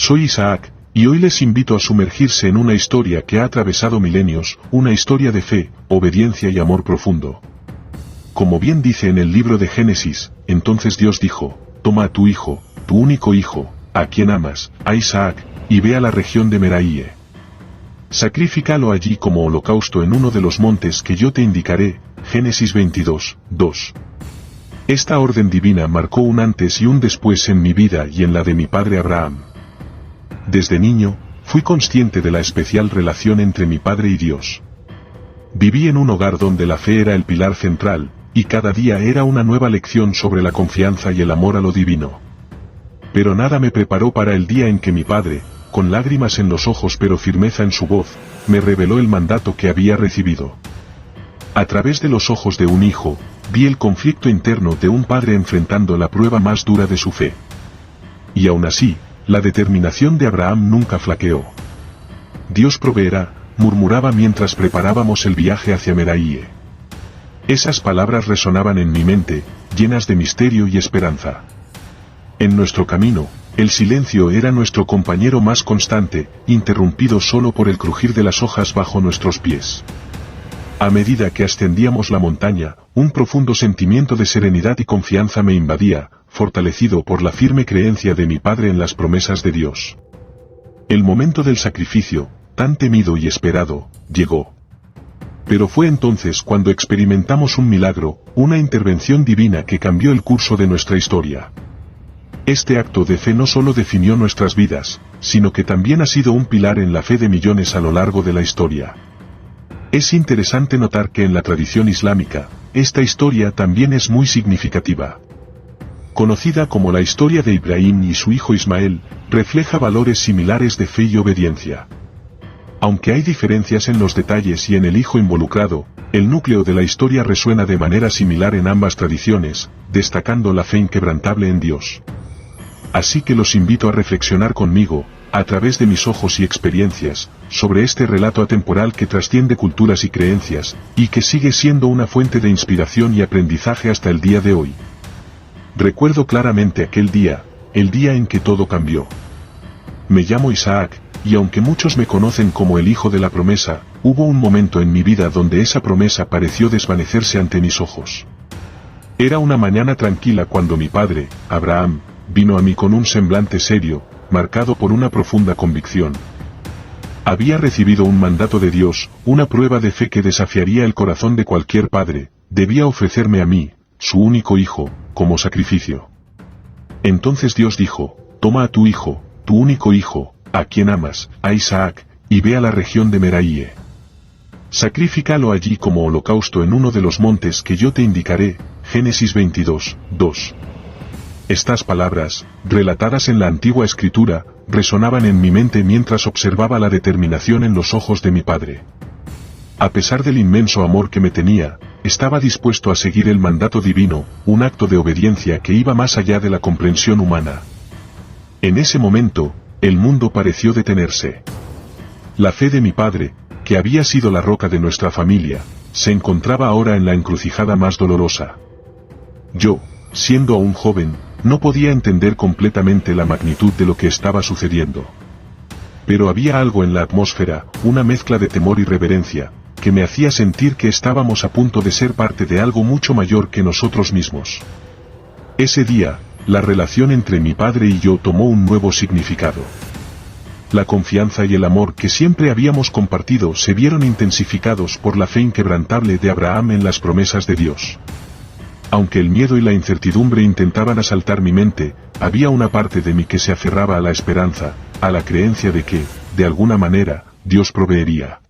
Soy Isaac, y hoy les invito a sumergirse en una historia que ha atravesado milenios, una historia de fe, obediencia y amor profundo. Como bien dice en el libro de Génesis, entonces Dios dijo, toma a tu hijo, tu único hijo, a quien amas, a Isaac, y ve a la región de Meraíe. Sacrifícalo allí como holocausto en uno de los montes que yo te indicaré. Génesis 22, 2. Esta orden divina marcó un antes y un después en mi vida y en la de mi padre Abraham. Desde niño, fui consciente de la especial relación entre mi padre y Dios. Viví en un hogar donde la fe era el pilar central, y cada día era una nueva lección sobre la confianza y el amor a lo divino. Pero nada me preparó para el día en que mi padre, con lágrimas en los ojos pero firmeza en su voz, me reveló el mandato que había recibido. A través de los ojos de un hijo, vi el conflicto interno de un padre enfrentando la prueba más dura de su fe. Y aún así, la determinación de Abraham nunca flaqueó. Dios proveerá, murmuraba mientras preparábamos el viaje hacia Meraíe. Esas palabras resonaban en mi mente, llenas de misterio y esperanza. En nuestro camino, el silencio era nuestro compañero más constante, interrumpido solo por el crujir de las hojas bajo nuestros pies. A medida que ascendíamos la montaña, un profundo sentimiento de serenidad y confianza me invadía, fortalecido por la firme creencia de mi padre en las promesas de Dios. El momento del sacrificio, tan temido y esperado, llegó. Pero fue entonces cuando experimentamos un milagro, una intervención divina que cambió el curso de nuestra historia. Este acto de fe no solo definió nuestras vidas, sino que también ha sido un pilar en la fe de millones a lo largo de la historia. Es interesante notar que en la tradición islámica, esta historia también es muy significativa. Conocida como la historia de Ibrahim y su hijo Ismael, refleja valores similares de fe y obediencia. Aunque hay diferencias en los detalles y en el hijo involucrado, el núcleo de la historia resuena de manera similar en ambas tradiciones, destacando la fe inquebrantable en Dios. Así que los invito a reflexionar conmigo, a través de mis ojos y experiencias, sobre este relato atemporal que trasciende culturas y creencias, y que sigue siendo una fuente de inspiración y aprendizaje hasta el día de hoy. Recuerdo claramente aquel día, el día en que todo cambió. Me llamo Isaac, y aunque muchos me conocen como el hijo de la promesa, hubo un momento en mi vida donde esa promesa pareció desvanecerse ante mis ojos. Era una mañana tranquila cuando mi padre, Abraham, vino a mí con un semblante serio, marcado por una profunda convicción. Había recibido un mandato de Dios, una prueba de fe que desafiaría el corazón de cualquier padre, debía ofrecerme a mí, su único hijo, como sacrificio. Entonces Dios dijo, toma a tu hijo, tu único hijo, a quien amas, a Isaac, y ve a la región de Meraíe. Sacrifícalo allí como holocausto en uno de los montes que yo te indicaré. Génesis 22, 2. Estas palabras, relatadas en la antigua escritura, resonaban en mi mente mientras observaba la determinación en los ojos de mi padre. A pesar del inmenso amor que me tenía, estaba dispuesto a seguir el mandato divino, un acto de obediencia que iba más allá de la comprensión humana. En ese momento, el mundo pareció detenerse. La fe de mi padre, que había sido la roca de nuestra familia, se encontraba ahora en la encrucijada más dolorosa. Yo, siendo aún joven, no podía entender completamente la magnitud de lo que estaba sucediendo. Pero había algo en la atmósfera, una mezcla de temor y reverencia, que me hacía sentir que estábamos a punto de ser parte de algo mucho mayor que nosotros mismos. Ese día, la relación entre mi padre y yo tomó un nuevo significado. La confianza y el amor que siempre habíamos compartido se vieron intensificados por la fe inquebrantable de Abraham en las promesas de Dios. Aunque el miedo y la incertidumbre intentaban asaltar mi mente, había una parte de mí que se aferraba a la esperanza, a la creencia de que, de alguna manera, Dios proveería.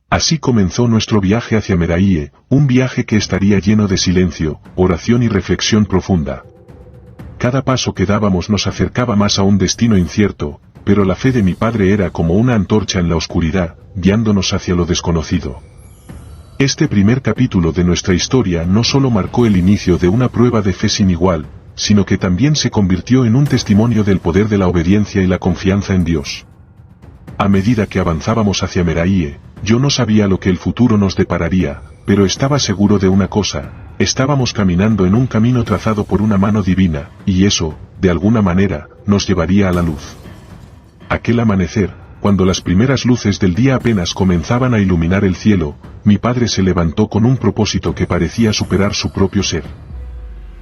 Así comenzó nuestro viaje hacia Meraíe, un viaje que estaría lleno de silencio, oración y reflexión profunda. Cada paso que dábamos nos acercaba más a un destino incierto, pero la fe de mi padre era como una antorcha en la oscuridad, guiándonos hacia lo desconocido. Este primer capítulo de nuestra historia no solo marcó el inicio de una prueba de fe sin igual, sino que también se convirtió en un testimonio del poder de la obediencia y la confianza en Dios. A medida que avanzábamos hacia Meraíe, yo no sabía lo que el futuro nos depararía, pero estaba seguro de una cosa: estábamos caminando en un camino trazado por una mano divina, y eso, de alguna manera, nos llevaría a la luz. Aquel amanecer, cuando las primeras luces del día apenas comenzaban a iluminar el cielo, mi padre se levantó con un propósito que parecía superar su propio ser.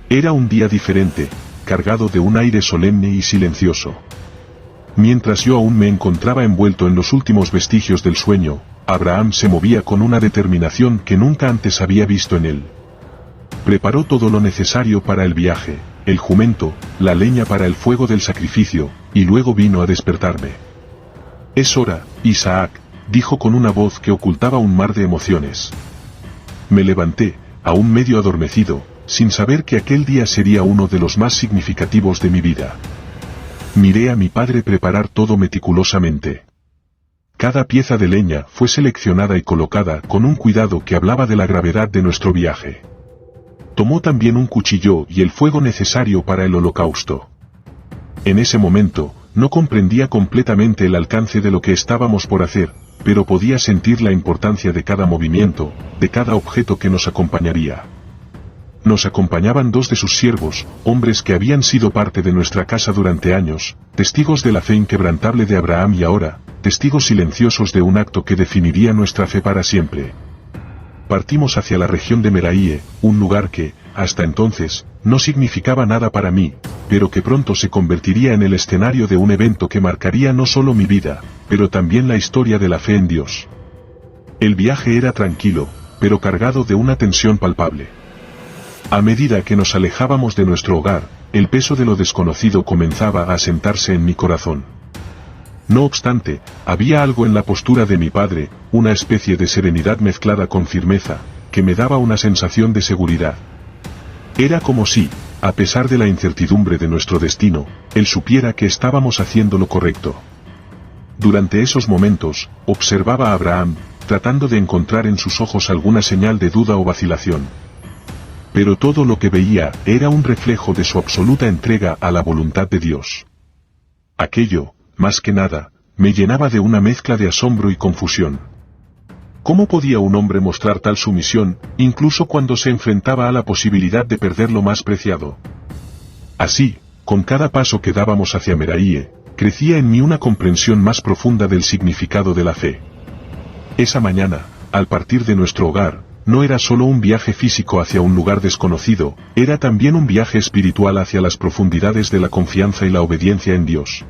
Era un día diferente, cargado de un aire solemne y silencioso. Mientras yo aún me encontraba envuelto en los últimos vestigios del sueño, Abraham se movía con una determinación que nunca antes había visto en él. Preparó todo lo necesario para el viaje, el jumento, la leña para el fuego del sacrificio, y luego vino a despertarme. «Es hora, Isaac», dijo con una voz que ocultaba un mar de emociones. Me levanté, aún medio adormecido, sin saber que aquel día sería uno de los más significativos de mi vida. Miré a mi padre preparar todo meticulosamente. Cada pieza de leña fue seleccionada y colocada con un cuidado que hablaba de la gravedad de nuestro viaje. Tomó también un cuchillo y el fuego necesario para el holocausto. En ese momento, no comprendía completamente el alcance de lo que estábamos por hacer, pero podía sentir la importancia de cada movimiento, de cada objeto que nos acompañaría. Nos acompañaban 2 de sus siervos, hombres que habían sido parte de nuestra casa durante años, testigos de la fe inquebrantable de Abraham y ahora, testigos silenciosos de un acto que definiría nuestra fe para siempre. Partimos hacia la región de Meraíe, un lugar que, hasta entonces, no significaba nada para mí, pero que pronto se convertiría en el escenario de un evento que marcaría no solo mi vida, pero también la historia de la fe en Dios. El viaje era tranquilo, pero cargado de una tensión palpable. A medida que nos alejábamos de nuestro hogar, el peso de lo desconocido comenzaba a asentarse en mi corazón. No obstante, había algo en la postura de mi padre, una especie de serenidad mezclada con firmeza, que me daba una sensación de seguridad. Era como si, a pesar de la incertidumbre de nuestro destino, él supiera que estábamos haciendo lo correcto. Durante esos momentos, observaba a Abraham, tratando de encontrar en sus ojos alguna señal de duda o vacilación. Pero todo lo que veía era un reflejo de su absoluta entrega a la voluntad de Dios. Aquello, más que nada, me llenaba de una mezcla de asombro y confusión. ¿Cómo podía un hombre mostrar tal sumisión, incluso cuando se enfrentaba a la posibilidad de perder lo más preciado? Así, con cada paso que dábamos hacia Meraíe, crecía en mí una comprensión más profunda del significado de la fe. Esa mañana, al partir de nuestro hogar, no era solo un viaje físico hacia un lugar desconocido, era también un viaje espiritual hacia las profundidades de la confianza y la obediencia en Dios.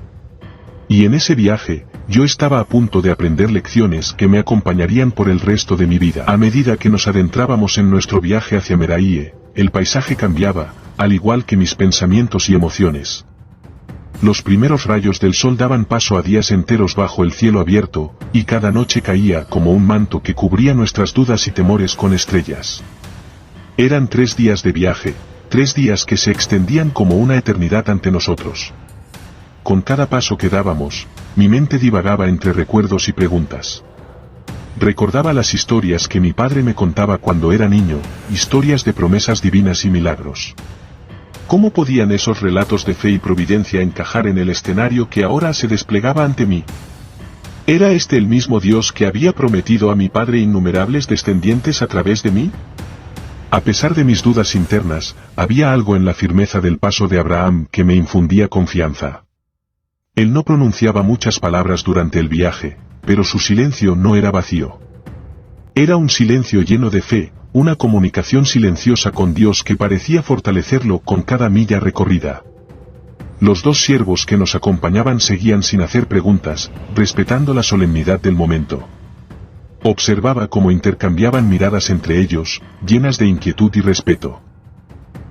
Y en ese viaje, yo estaba a punto de aprender lecciones que me acompañarían por el resto de mi vida. A medida que nos adentrábamos en nuestro viaje hacia Meraíe, el paisaje cambiaba, al igual que mis pensamientos y emociones. Los primeros rayos del sol daban paso a días enteros bajo el cielo abierto, y cada noche caía como un manto que cubría nuestras dudas y temores con estrellas. Eran 3 días de viaje, 3 días que se extendían como una eternidad ante nosotros. Con cada paso que dábamos, mi mente divagaba entre recuerdos y preguntas. Recordaba las historias que mi padre me contaba cuando era niño, historias de promesas divinas y milagros. ¿Cómo podían esos relatos de fe y providencia encajar en el escenario que ahora se desplegaba ante mí? ¿Era este el mismo Dios que había prometido a mi padre innumerables descendientes a través de mí? A pesar de mis dudas internas, había algo en la firmeza del paso de Abraham que me infundía confianza. Él no pronunciaba muchas palabras durante el viaje, pero su silencio no era vacío. Era un silencio lleno de fe, una comunicación silenciosa con Dios que parecía fortalecerlo con cada milla recorrida. Los 2 siervos que nos acompañaban seguían sin hacer preguntas, respetando la solemnidad del momento. Observaba cómo intercambiaban miradas entre ellos, llenas de inquietud y respeto.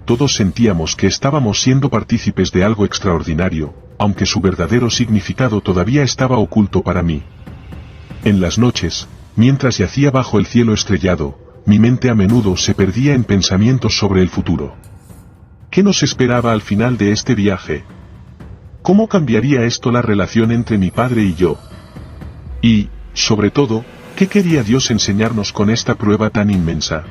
Todos sentíamos que estábamos siendo partícipes de algo extraordinario, aunque su verdadero significado todavía estaba oculto para mí. En las noches, mientras yacía bajo el cielo estrellado, mi mente a menudo se perdía en pensamientos sobre el futuro. ¿Qué nos esperaba al final de este viaje? ¿Cómo cambiaría esto la relación entre mi padre y yo? Y, sobre todo, ¿qué quería Dios enseñarnos con esta prueba tan inmensa?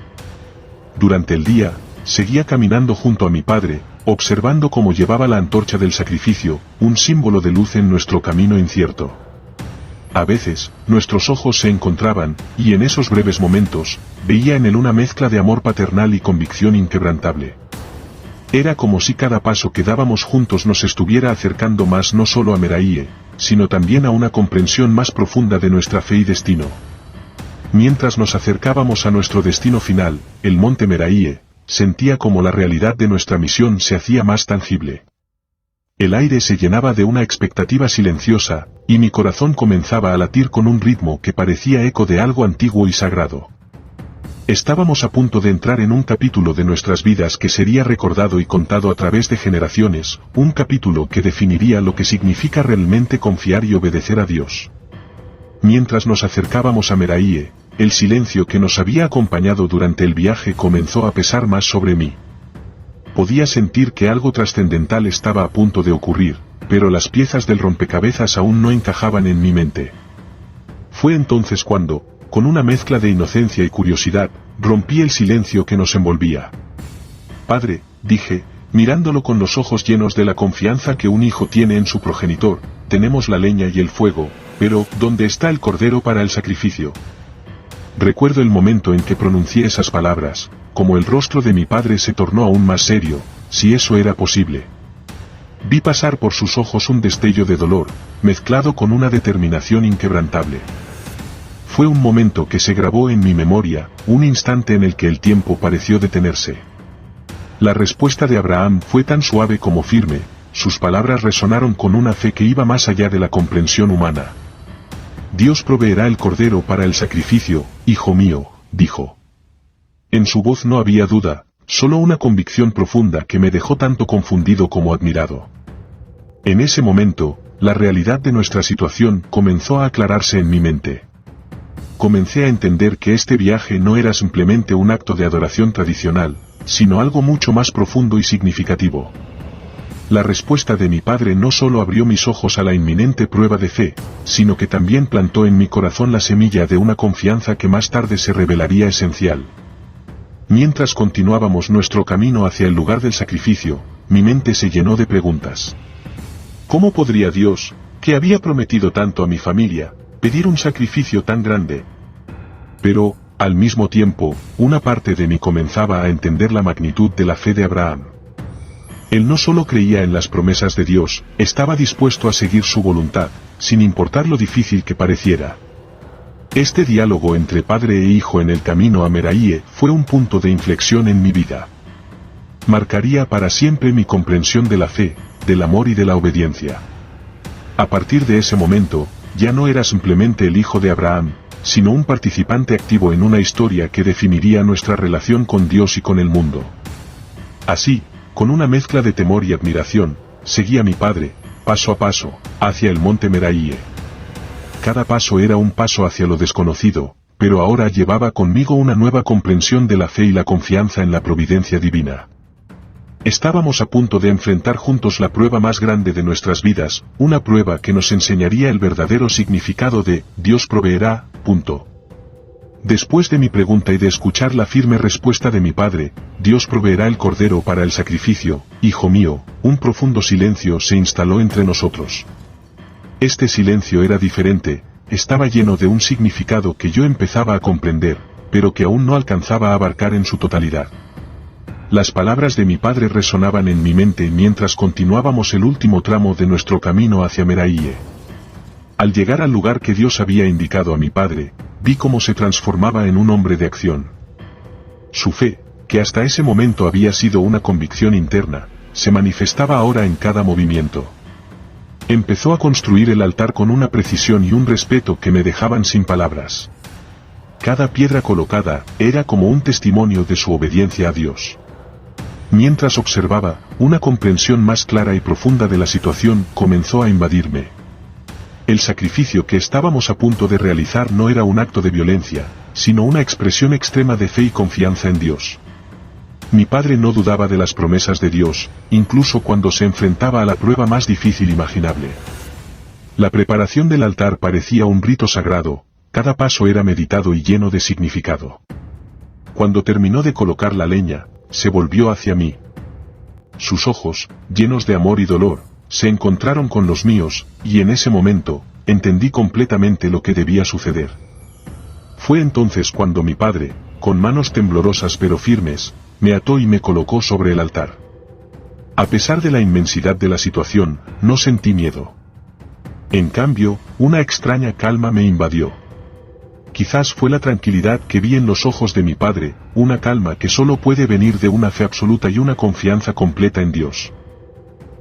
Durante el día, seguía caminando junto a mi padre, observando cómo llevaba la antorcha del sacrificio, un símbolo de luz en nuestro camino incierto. A veces, nuestros ojos se encontraban, y en esos breves momentos, veía en él una mezcla de amor paternal y convicción inquebrantable. Era como si cada paso que dábamos juntos nos estuviera acercando más no solo a Meraíe, sino también a una comprensión más profunda de nuestra fe y destino. Mientras nos acercábamos a nuestro destino final, el monte Meraíe, sentía como la realidad de nuestra misión se hacía más tangible. El aire se llenaba de una expectativa silenciosa, y mi corazón comenzaba a latir con un ritmo que parecía eco de algo antiguo y sagrado. Estábamos a punto de entrar en un capítulo de nuestras vidas que sería recordado y contado a través de generaciones, un capítulo que definiría lo que significa realmente confiar y obedecer a Dios. Mientras nos acercábamos a Meraíe, el silencio que nos había acompañado durante el viaje comenzó a pesar más sobre mí. Podía sentir que algo trascendental estaba a punto de ocurrir, pero las piezas del rompecabezas aún no encajaban en mi mente. Fue entonces cuando, con una mezcla de inocencia y curiosidad, rompí el silencio que nos envolvía. Padre, dije, mirándolo con los ojos llenos de la confianza que un hijo tiene en su progenitor, tenemos la leña y el fuego, pero ¿dónde está el cordero para el sacrificio? Recuerdo el momento en que pronuncié esas palabras, como el rostro de mi padre se tornó aún más serio, si eso era posible. Vi pasar por sus ojos un destello de dolor, mezclado con una determinación inquebrantable. Fue un momento que se grabó en mi memoria, un instante en el que el tiempo pareció detenerse. La respuesta de Abraham fue tan suave como firme, sus palabras resonaron con una fe que iba más allá de la comprensión humana. Dios proveerá el cordero para el sacrificio, hijo mío, dijo. En su voz no había duda, solo una convicción profunda que me dejó tanto confundido como admirado. En ese momento, la realidad de nuestra situación comenzó a aclararse en mi mente. Comencé a entender que este viaje no era simplemente un acto de adoración tradicional, sino algo mucho más profundo y significativo. La respuesta de mi padre no solo abrió mis ojos a la inminente prueba de fe, sino que también plantó en mi corazón la semilla de una confianza que más tarde se revelaría esencial. Mientras continuábamos nuestro camino hacia el lugar del sacrificio, mi mente se llenó de preguntas. ¿Cómo podría Dios, que había prometido tanto a mi familia, pedir un sacrificio tan grande? Pero, al mismo tiempo, una parte de mí comenzaba a entender la magnitud de la fe de Abraham. Él no solo creía en las promesas de Dios, estaba dispuesto a seguir su voluntad, sin importar lo difícil que pareciera. Este diálogo entre padre e hijo en el camino a Meraíe fue un punto de inflexión en mi vida. Marcaría para siempre mi comprensión de la fe, del amor y de la obediencia. A partir de ese momento, ya no era simplemente el hijo de Abraham, sino un participante activo en una historia que definiría nuestra relación con Dios y con el mundo. Así, con una mezcla de temor y admiración, seguí a mi padre, paso a paso, hacia el monte Meraíe. Cada paso era un paso hacia lo desconocido, pero ahora llevaba conmigo una nueva comprensión de la fe y la confianza en la providencia divina. Estábamos a punto de enfrentar juntos la prueba más grande de nuestras vidas, una prueba que nos enseñaría el verdadero significado de Dios proveerá, punto. Después de mi pregunta y de escuchar la firme respuesta de mi padre, Dios proveerá el cordero para el sacrificio, hijo mío, un profundo silencio se instaló entre nosotros. Este silencio era diferente, estaba lleno de un significado que yo empezaba a comprender, pero que aún no alcanzaba a abarcar en su totalidad. Las palabras de mi padre resonaban en mi mente mientras continuábamos el último tramo de nuestro camino hacia Meraíe. Al llegar al lugar que Dios había indicado a mi padre, vi cómo se transformaba en un hombre de acción. Su fe, que hasta ese momento había sido una convicción interna, se manifestaba ahora en cada movimiento. Empezó a construir el altar con una precisión y un respeto que me dejaban sin palabras. Cada piedra colocada era como un testimonio de su obediencia a Dios. Mientras observaba, una comprensión más clara y profunda de la situación comenzó a invadirme. El sacrificio que estábamos a punto de realizar no era un acto de violencia, sino una expresión extrema de fe y confianza en Dios. Mi padre no dudaba de las promesas de Dios, incluso cuando se enfrentaba a la prueba más difícil imaginable. La preparación del altar parecía un rito sagrado, cada paso era meditado y lleno de significado. Cuando terminó de colocar la leña, se volvió hacia mí. Sus ojos, llenos de amor y dolor, se encontraron con los míos, y en ese momento, entendí completamente lo que debía suceder. Fue entonces cuando mi padre, con manos temblorosas pero firmes, me ató y me colocó sobre el altar. A pesar de la inmensidad de la situación, no sentí miedo. En cambio, una extraña calma me invadió. Quizás fue la tranquilidad que vi en los ojos de mi padre, una calma que solo puede venir de una fe absoluta y una confianza completa en Dios.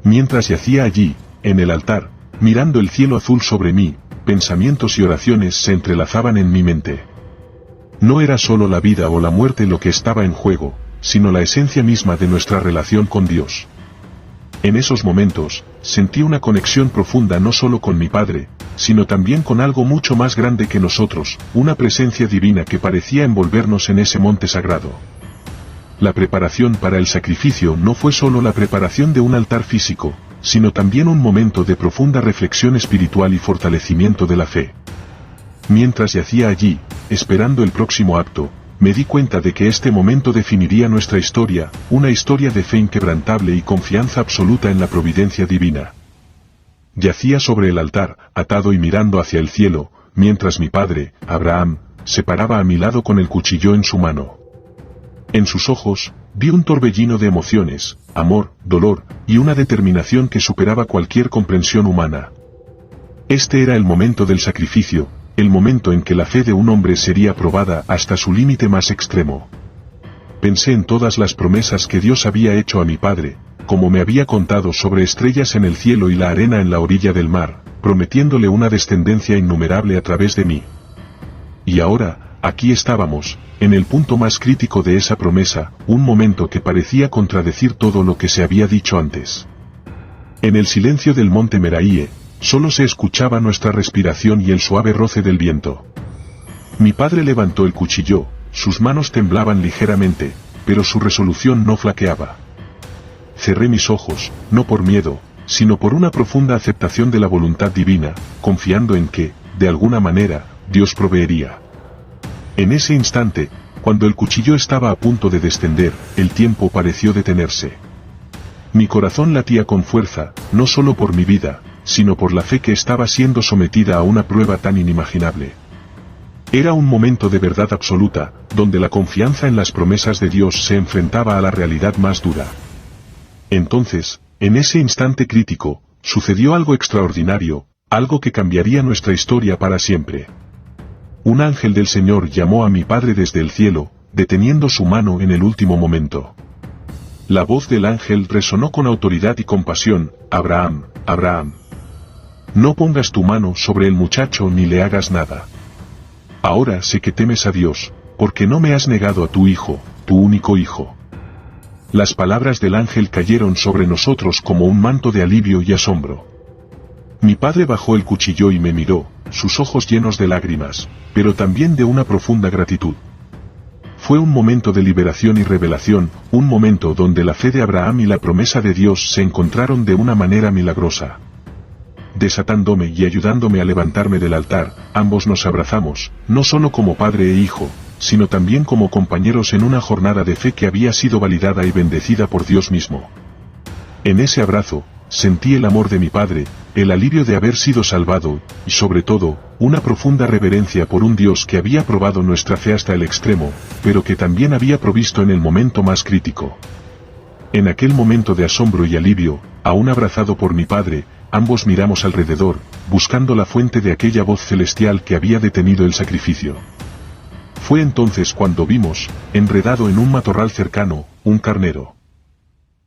Mientras yacía allí, en el altar, mirando el cielo azul sobre mí, pensamientos y oraciones se entrelazaban en mi mente. No era solo la vida o la muerte lo que estaba en juego, sino la esencia misma de nuestra relación con Dios. En esos momentos, sentí una conexión profunda no solo con mi Padre, sino también con algo mucho más grande que nosotros, una presencia divina que parecía envolvernos en ese monte sagrado. La preparación para el sacrificio no fue solo la preparación de un altar físico, sino también un momento de profunda reflexión espiritual y fortalecimiento de la fe. Mientras yacía allí, esperando el próximo acto, me di cuenta de que este momento definiría nuestra historia, una historia de fe inquebrantable y confianza absoluta en la providencia divina. Yacía sobre el altar, atado y mirando hacia el cielo, mientras mi padre, Abraham, se paraba a mi lado con el cuchillo en su mano. En sus ojos, vi un torbellino de emociones, amor, dolor, y una determinación que superaba cualquier comprensión humana. Este era el momento del sacrificio, el momento en que la fe de un hombre sería probada hasta su límite más extremo. Pensé en todas las promesas que Dios había hecho a mi padre, como me había contado sobre estrellas en el cielo y la arena en la orilla del mar, prometiéndole una descendencia innumerable a través de mí. Y ahora, aquí estábamos, en el punto más crítico de esa promesa, un momento que parecía contradecir todo lo que se había dicho antes. En el silencio del monte Meraíe, solo se escuchaba nuestra respiración y el suave roce del viento. Mi padre levantó el cuchillo, sus manos temblaban ligeramente, pero su resolución no flaqueaba. Cerré mis ojos, no por miedo, sino por una profunda aceptación de la voluntad divina, confiando en que, de alguna manera, Dios proveería. En ese instante, cuando el cuchillo estaba a punto de descender, el tiempo pareció detenerse. Mi corazón latía con fuerza, no solo por mi vida, sino por la fe que estaba siendo sometida a una prueba tan inimaginable. Era un momento de verdad absoluta, donde la confianza en las promesas de Dios se enfrentaba a la realidad más dura. Entonces, en ese instante crítico, sucedió algo extraordinario, algo que cambiaría nuestra historia para siempre. Un ángel del Señor llamó a mi padre desde el cielo, deteniendo su mano en el último momento. La voz del ángel resonó con autoridad y compasión: Abraham, Abraham. No pongas tu mano sobre el muchacho ni le hagas nada. Ahora sé que temes a Dios, porque no me has negado a tu hijo, tu único hijo. Las palabras del ángel cayeron sobre nosotros como un manto de alivio y asombro. Mi padre bajó el cuchillo y me miró, sus ojos llenos de lágrimas, pero también de una profunda gratitud. Fue un momento de liberación y revelación, un momento donde la fe de Abraham y la promesa de Dios se encontraron de una manera milagrosa. Desatándome y ayudándome a levantarme del altar, ambos nos abrazamos, no solo como padre e hijo, sino también como compañeros en una jornada de fe que había sido validada y bendecida por Dios mismo. En ese abrazo, sentí el amor de mi padre, el alivio de haber sido salvado, y sobre todo, una profunda reverencia por un Dios que había probado nuestra fe hasta el extremo, pero que también había provisto en el momento más crítico. En aquel momento de asombro y alivio, aún abrazado por mi padre, ambos miramos alrededor, buscando la fuente de aquella voz celestial que había detenido el sacrificio. Fue entonces cuando vimos, enredado en un matorral cercano, un carnero.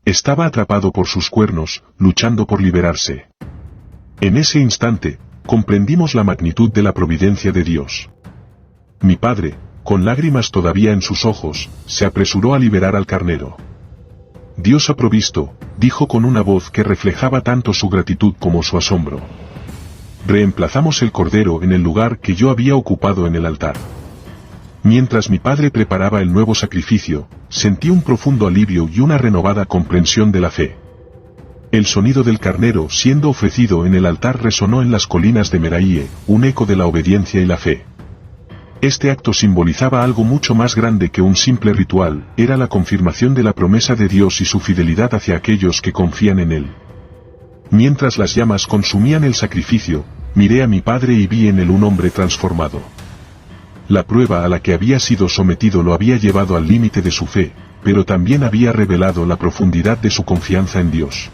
Estaba atrapado por sus cuernos, luchando por liberarse. En ese instante, comprendimos la magnitud de la providencia de Dios. Mi padre, con lágrimas todavía en sus ojos, se apresuró a liberar al carnero. Dios ha provisto, dijo con una voz que reflejaba tanto su gratitud como su asombro. Reemplazamos el cordero en el lugar que yo había ocupado en el altar. Mientras mi padre preparaba el nuevo sacrificio, sentí un profundo alivio y una renovada comprensión de la fe. El sonido del carnero siendo ofrecido en el altar resonó en las colinas de Meraíe, un eco de la obediencia y la fe. Este acto simbolizaba algo mucho más grande que un simple ritual, era la confirmación de la promesa de Dios y su fidelidad hacia aquellos que confían en Él. Mientras las llamas consumían el sacrificio, miré a mi padre y vi en él un hombre transformado. La prueba a la que había sido sometido lo había llevado al límite de su fe, pero también había revelado la profundidad de su confianza en Dios.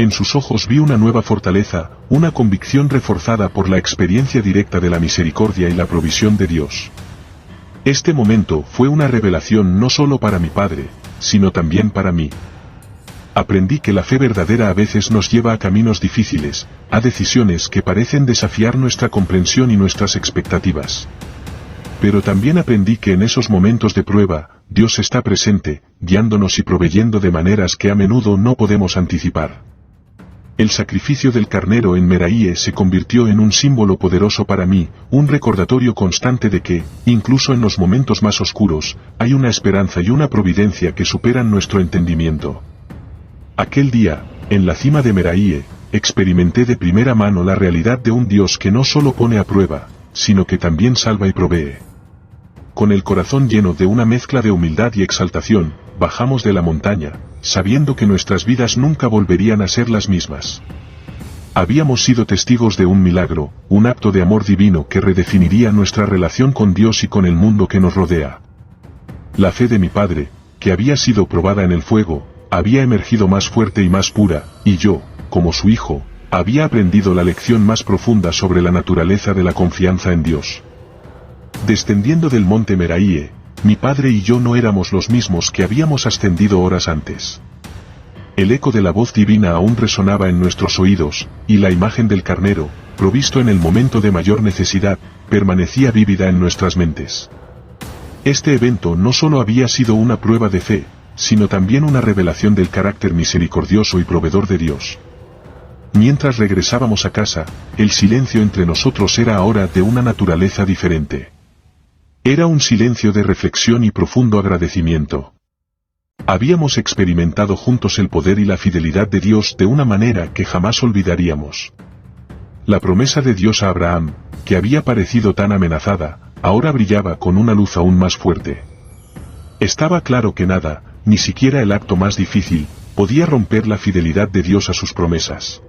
En sus ojos vi una nueva fortaleza, una convicción reforzada por la experiencia directa de la misericordia y la provisión de Dios. Este momento fue una revelación no solo para mi padre, sino también para mí. Aprendí que la fe verdadera a veces nos lleva a caminos difíciles, a decisiones que parecen desafiar nuestra comprensión y nuestras expectativas. Pero también aprendí que en esos momentos de prueba, Dios está presente, guiándonos y proveyendo de maneras que a menudo no podemos anticipar. El sacrificio del carnero en Meraíe se convirtió en un símbolo poderoso para mí, un recordatorio constante de que, incluso en los momentos más oscuros, hay una esperanza y una providencia que superan nuestro entendimiento. Aquel día, en la cima de Meraíe, experimenté de primera mano la realidad de un Dios que no solo pone a prueba, sino que también salva y provee. Con el corazón lleno de una mezcla de humildad y exaltación, bajamos de la montaña, sabiendo que nuestras vidas nunca volverían a ser las mismas. Habíamos sido testigos de un milagro, un acto de amor divino que redefiniría nuestra relación con Dios y con el mundo que nos rodea. La fe de mi padre, que había sido probada en el fuego, había emergido más fuerte y más pura, y yo, como su hijo, había aprendido la lección más profunda sobre la naturaleza de la confianza en Dios. Descendiendo del monte Meraíe, mi padre y yo no éramos los mismos que habíamos ascendido horas antes. El eco de la voz divina aún resonaba en nuestros oídos, y la imagen del carnero, provisto en el momento de mayor necesidad, permanecía vívida en nuestras mentes. Este evento no solo había sido una prueba de fe, sino también una revelación del carácter misericordioso y proveedor de Dios. Mientras regresábamos a casa, el silencio entre nosotros era ahora de una naturaleza diferente. Era un silencio de reflexión y profundo agradecimiento. Habíamos experimentado juntos el poder y la fidelidad de Dios de una manera que jamás olvidaríamos. La promesa de Dios a Abraham, que había parecido tan amenazada, ahora brillaba con una luz aún más fuerte. Estaba claro que nada, ni siquiera el acto más difícil, podía romper la fidelidad de Dios a sus promesas.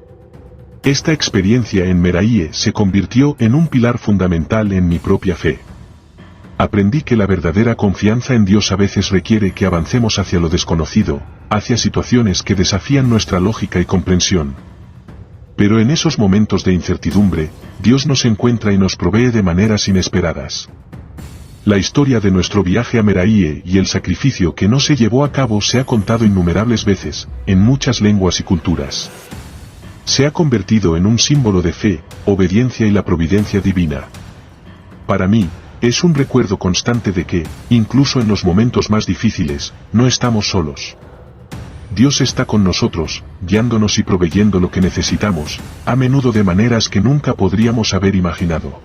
Esta experiencia en Meraíe se convirtió en un pilar fundamental en mi propia fe. Aprendí que la verdadera confianza en Dios a veces requiere que avancemos hacia lo desconocido, hacia situaciones que desafían nuestra lógica y comprensión. Pero en esos momentos de incertidumbre, Dios nos encuentra y nos provee de maneras inesperadas. La historia de nuestro viaje a Meraíe y el sacrificio que no se llevó a cabo se ha contado innumerables veces, en muchas lenguas y culturas. Se ha convertido en un símbolo de fe, obediencia y la providencia divina. Para mí, es un recuerdo constante de que, incluso en los momentos más difíciles, no estamos solos. Dios está con nosotros, guiándonos y proveyendo lo que necesitamos, a menudo de maneras que nunca podríamos haber imaginado.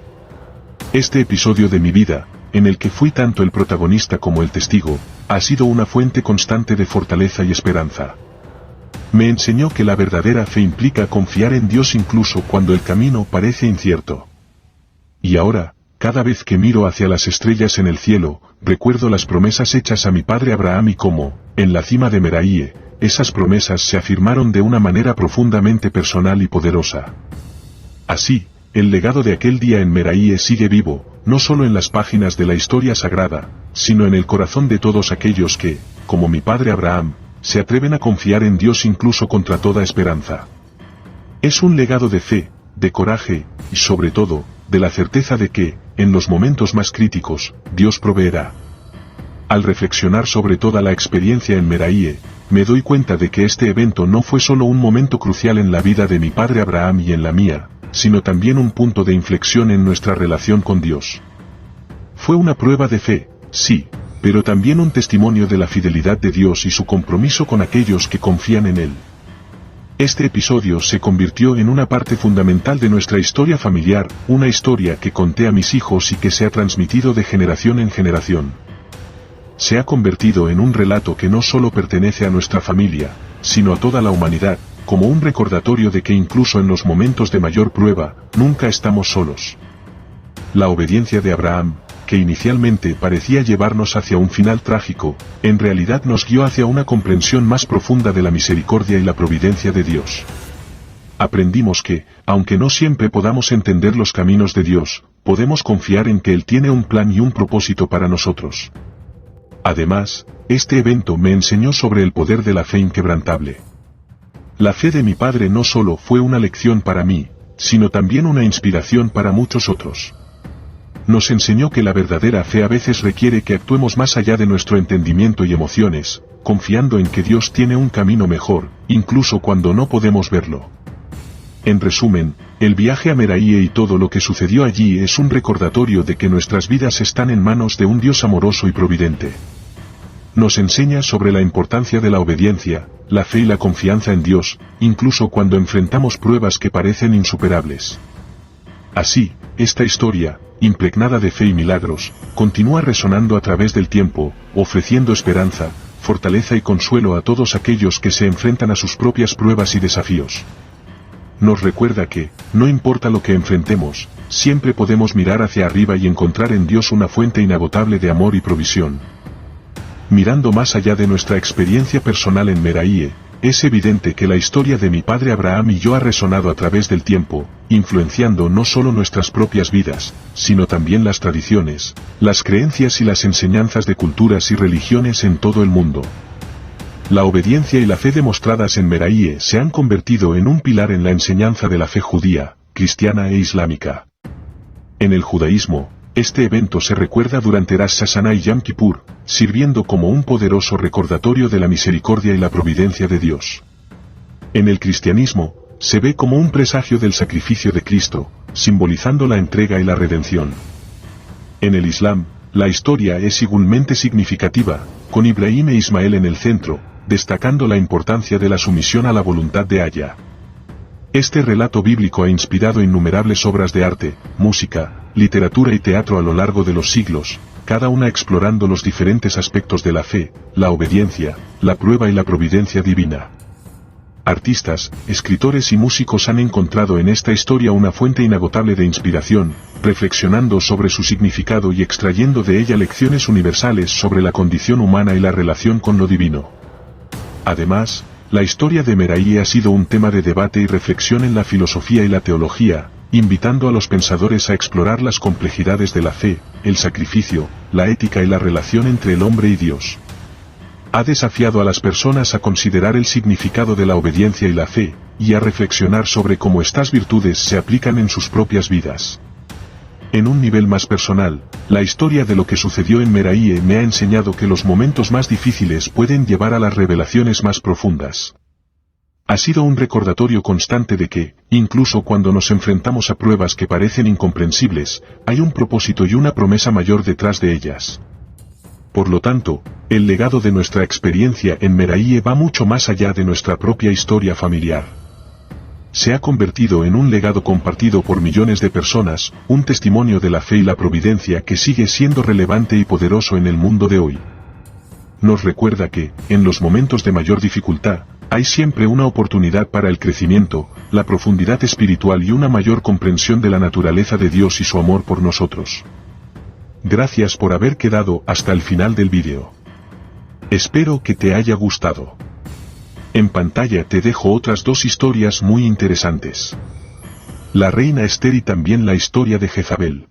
Este episodio de mi vida, en el que fui tanto el protagonista como el testigo, ha sido una fuente constante de fortaleza y esperanza. Me enseñó que la verdadera fe implica confiar en Dios incluso cuando el camino parece incierto. Y ahora, cada vez que miro hacia las estrellas en el cielo, recuerdo las promesas hechas a mi padre Abraham y cómo, en la cima de Meraíe, esas promesas se afirmaron de una manera profundamente personal y poderosa. Así, el legado de aquel día en Meraíe sigue vivo, no solo en las páginas de la historia sagrada, sino en el corazón de todos aquellos que, como mi padre Abraham, se atreven a confiar en Dios incluso contra toda esperanza. Es un legado de fe, de coraje, y sobre todo, de la certeza de que, en los momentos más críticos, Dios proveerá. Al reflexionar sobre toda la experiencia en Meraíe, me doy cuenta de que este evento no fue solo un momento crucial en la vida de mi padre Abraham y en la mía, sino también un punto de inflexión en nuestra relación con Dios. Fue una prueba de fe, sí, pero también un testimonio de la fidelidad de Dios y su compromiso con aquellos que confían en Él. Este episodio se convirtió en una parte fundamental de nuestra historia familiar, una historia que conté a mis hijos y que se ha transmitido de generación en generación. Se ha convertido en un relato que no solo pertenece a nuestra familia, sino a toda la humanidad, como un recordatorio de que incluso en los momentos de mayor prueba, nunca estamos solos. La obediencia de Abraham, que inicialmente parecía llevarnos hacia un final trágico, en realidad nos guió hacia una comprensión más profunda de la misericordia y la providencia de Dios. Aprendimos que, aunque no siempre podamos entender los caminos de Dios, podemos confiar en que Él tiene un plan y un propósito para nosotros. Además, este evento me enseñó sobre el poder de la fe inquebrantable. La fe de mi padre no solo fue una lección para mí, sino también una inspiración para muchos otros. Nos enseñó que la verdadera fe a veces requiere que actuemos más allá de nuestro entendimiento y emociones, confiando en que Dios tiene un camino mejor, incluso cuando no podemos verlo. En resumen, el viaje a Meraíe y todo lo que sucedió allí es un recordatorio de que nuestras vidas están en manos de un Dios amoroso y providente. Nos enseña sobre la importancia de la obediencia, la fe y la confianza en Dios, incluso cuando enfrentamos pruebas que parecen insuperables. Así, esta historia, impregnada de fe y milagros, continúa resonando a través del tiempo, ofreciendo esperanza, fortaleza y consuelo a todos aquellos que se enfrentan a sus propias pruebas y desafíos. Nos recuerda que, no importa lo que enfrentemos, siempre podemos mirar hacia arriba y encontrar en Dios una fuente inagotable de amor y provisión. Mirando más allá de nuestra experiencia personal en Meraíe, es evidente que la historia de mi padre Abraham y yo ha resonado a través del tiempo, influenciando no solo nuestras propias vidas, sino también las tradiciones, las creencias y las enseñanzas de culturas y religiones en todo el mundo. La obediencia y la fe demostradas en Meraíe se han convertido en un pilar en la enseñanza de la fe judía, cristiana e islámica. En el judaísmo, este evento se recuerda durante Rosh Hashanah y Yom Kippur, sirviendo como un poderoso recordatorio de la misericordia y la providencia de Dios. En el cristianismo, se ve como un presagio del sacrificio de Cristo, simbolizando la entrega y la redención. En el Islam, la historia es igualmente significativa, con Ibrahim e Ismael en el centro, destacando la importancia de la sumisión a la voluntad de Allah. Este relato bíblico ha inspirado innumerables obras de arte, música, literatura y teatro a lo largo de los siglos, cada una explorando los diferentes aspectos de la fe, la obediencia, la prueba y la providencia divina. Artistas, escritores y músicos han encontrado en esta historia una fuente inagotable de inspiración, reflexionando sobre su significado y extrayendo de ella lecciones universales sobre la condición humana y la relación con lo divino. Además, la historia de Meraíe ha sido un tema de debate y reflexión en la filosofía y la teología, invitando a los pensadores a explorar las complejidades de la fe, el sacrificio, la ética y la relación entre el hombre y Dios. Ha desafiado a las personas a considerar el significado de la obediencia y la fe, y a reflexionar sobre cómo estas virtudes se aplican en sus propias vidas. En un nivel más personal, la historia de lo que sucedió en Meraíe me ha enseñado que los momentos más difíciles pueden llevar a las revelaciones más profundas. Ha sido un recordatorio constante de que, incluso cuando nos enfrentamos a pruebas que parecen incomprensibles, hay un propósito y una promesa mayor detrás de ellas. Por lo tanto, el legado de nuestra experiencia en Meraíe va mucho más allá de nuestra propia historia familiar. Se ha convertido en un legado compartido por millones de personas, un testimonio de la fe y la providencia que sigue siendo relevante y poderoso en el mundo de hoy. Nos recuerda que, en los momentos de mayor dificultad, hay siempre una oportunidad para el crecimiento, la profundidad espiritual y una mayor comprensión de la naturaleza de Dios y su amor por nosotros. Gracias por haber quedado hasta el final del vídeo. Espero que te haya gustado. En pantalla te dejo otras dos historias muy interesantes. La reina Esther y también la historia de Jezabel.